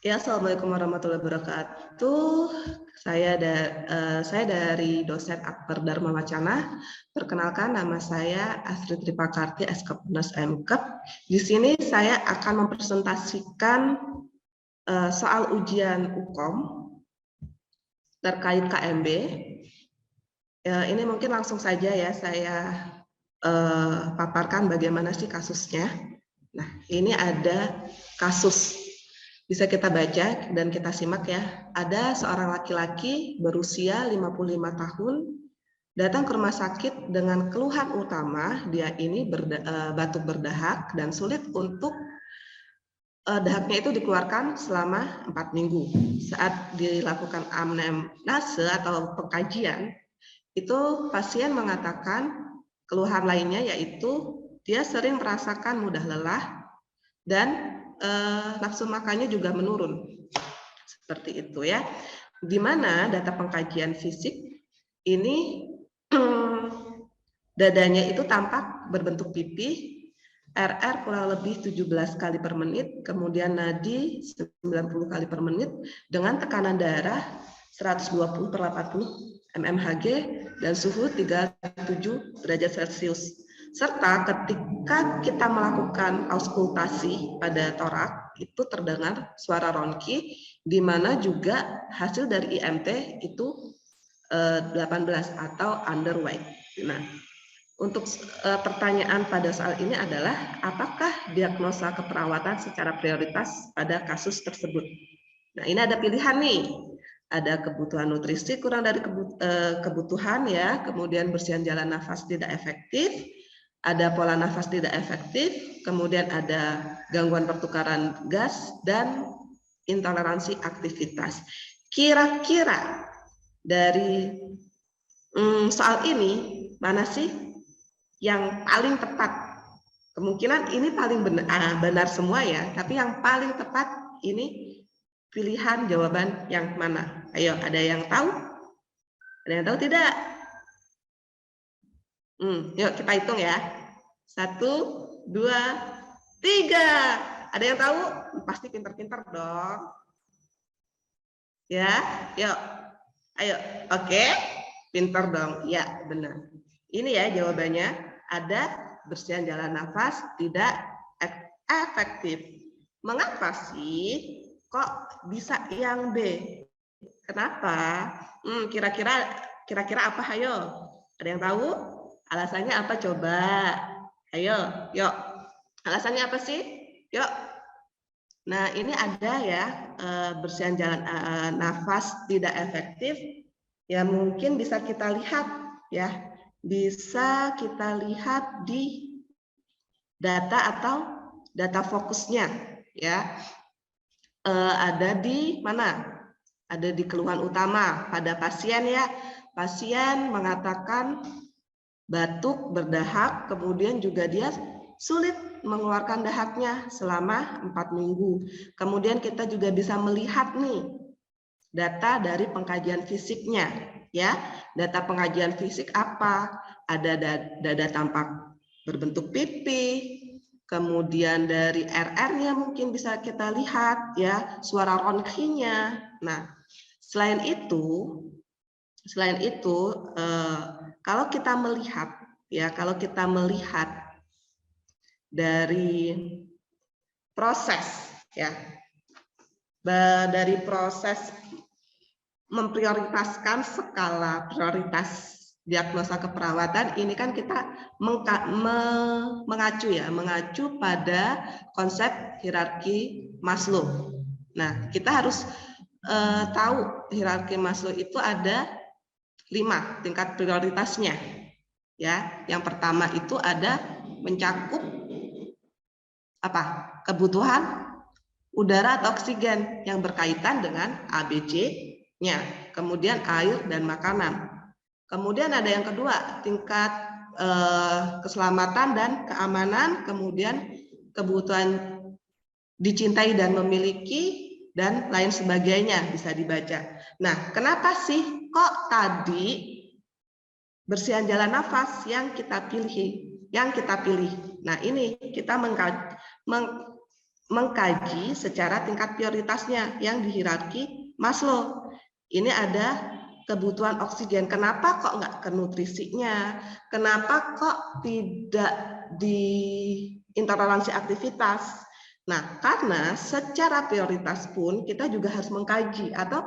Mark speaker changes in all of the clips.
Speaker 1: Ya, Assalamualaikum warahmatullahi wabarakatuh. Saya dari dosen Akbar Dharma Wacana. Perkenalkan, nama saya Astrid Tripakarti, Eskapnas MKep. Di sini saya akan mempresentasikan soal ujian UKOM terkait KMB. Ini mungkin langsung saja ya saya paparkan bagaimana sih kasusnya. Nah, ini ada kasus. Bisa kita baca dan kita simak ya. Ada seorang laki-laki berusia 55 tahun datang ke rumah sakit dengan keluhan utama dia ini batuk berdahak dan sulit untuk dahaknya itu dikeluarkan selama 4 minggu. Saat dilakukan anamnese atau pengkajian, itu pasien mengatakan keluhan lainnya yaitu dia sering merasakan mudah lelah dan nafsu makannya juga menurun. Seperti itu ya. Di mana data pengkajian fisik ini dadanya itu tampak berbentuk pipih, RR kurang lebih 17 kali per menit, kemudian nadi 90 kali per menit dengan tekanan darah 120 per 80 mmHg dan suhu 37 derajat Celcius. Serta ketika kita melakukan auskultasi pada torak, itu terdengar suara ronki, di mana juga hasil dari IMT itu 18 atau underweight. Nah, untuk pertanyaan pada soal ini adalah apakah diagnosa keperawatan secara prioritas pada kasus tersebut? Nah, ini ada pilihan nih. Ada kebutuhan nutrisi kurang dari kebutuhan ya, kemudian bersihan jalan nafas tidak efektif, ada pola nafas tidak efektif, kemudian ada gangguan pertukaran gas dan intoleransi aktivitas. Kira-kira dari soal ini mana sih yang paling tepat? Kemungkinan ini paling benar semua ya, tapi yang paling tepat ini pilihan jawaban yang mana? Ayo, ada yang tahu? Ada yang tahu tidak? Yuk kita hitung ya. 1, 2, 3. Ada yang tahu? Pasti pinter-pinter dong. Ya, yuk. Ayo, oke. Pinter dong. Ya, benar. Ini ya jawabannya. Ada bersihan jalan nafas tidak efektif. Mengapa sih kok bisa yang B? Kenapa? Kira-kira apa? Ayo, ada yang tahu? Alasannya apa coba? Ayo, yuk. Alasannya apa sih? Yuk. Nah, ini ada ya bersihan jalan nafas tidak efektif. Ya mungkin bisa kita lihat ya, bisa kita lihat di data atau data fokusnya ya. Ada di mana? Ada di keluhan utama pada pasien ya. Pasien mengatakan batuk, berdahak, kemudian juga dia sulit mengeluarkan dahaknya selama 4 minggu. Kemudian kita juga bisa melihat nih data dari pengkajian fisiknya ya. Data pengkajian fisik apa? Ada dada tampak berbentuk pipih, kemudian dari RR-nya mungkin bisa kita lihat ya, suara ronkinya. Nah, selain itu kalau kita melihat dari proses ya, dari proses memprioritaskan skala prioritas diagnosa keperawatan, ini kan kita mengacu pada konsep hierarki Maslow. Nah, kita harus tahu hierarki Maslow itu ada 5 tingkat prioritasnya. Ya, yang pertama itu ada mencakup apa? Kebutuhan udara atau oksigen yang berkaitan dengan ABC-nya. Kemudian air dan makanan. Kemudian ada yang kedua, tingkat keselamatan dan keamanan, kemudian kebutuhan dicintai dan memiliki, dan lain sebagainya bisa dibaca. Nah, kenapa sih kok tadi bersihan jalan nafas yang kita pilih? Nah, ini kita mengkaji secara tingkat prioritasnya yang di hierarki Maslow. Ini ada kebutuhan oksigen. Kenapa kok nggak ke nutrisinya? Kenapa kok tidak di intoleransi aktivitas? Nah, karena secara prioritas pun kita juga harus mengkaji atau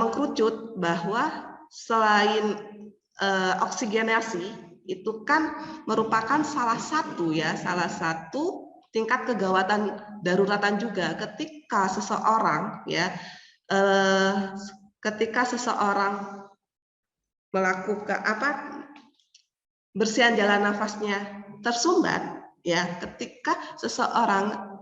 Speaker 1: mengkerucut bahwa selain oksigenasi itu kan merupakan salah satu tingkat kegawatan daruratan juga ketika seseorang melakukan bersihan jalan nafasnya tersumbat, ketika seseorang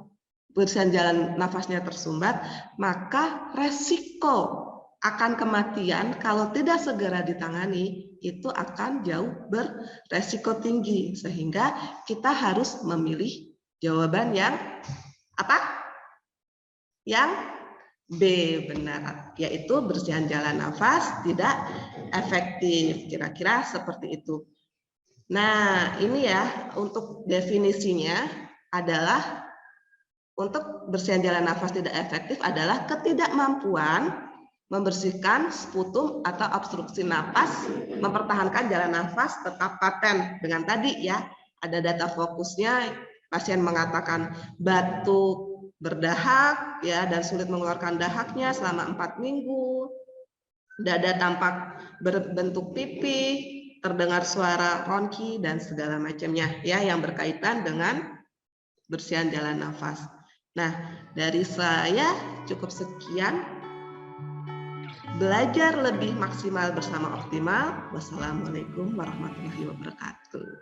Speaker 1: bersihan jalan nafasnya tersumbat, maka resiko akan kematian kalau tidak segera ditangani itu akan jauh beresiko tinggi, sehingga kita harus memilih jawaban yang apa? Yang B, benar, yaitu bersihan jalan nafas tidak efektif. Kira-kira seperti itu. Nah, ini ya untuk definisinya adalah untuk bersihan jalan nafas tidak efektif adalah ketidakmampuan membersihkan sputum atau obstruksi napas, mempertahankan jalan nafas tetap paten. Dengan tadi ya, ada data fokusnya, pasien mengatakan batuk, berdahak, dan sulit mengeluarkan dahaknya selama 4 minggu, dada tampak berbentuk pipi, terdengar suara ronki, dan segala macamnya yang berkaitan dengan bersihan jalan nafas. Nah, dari saya cukup sekian. Belajar lebih maksimal bersama optimal. Wassalamualaikum warahmatullahi wabarakatuh.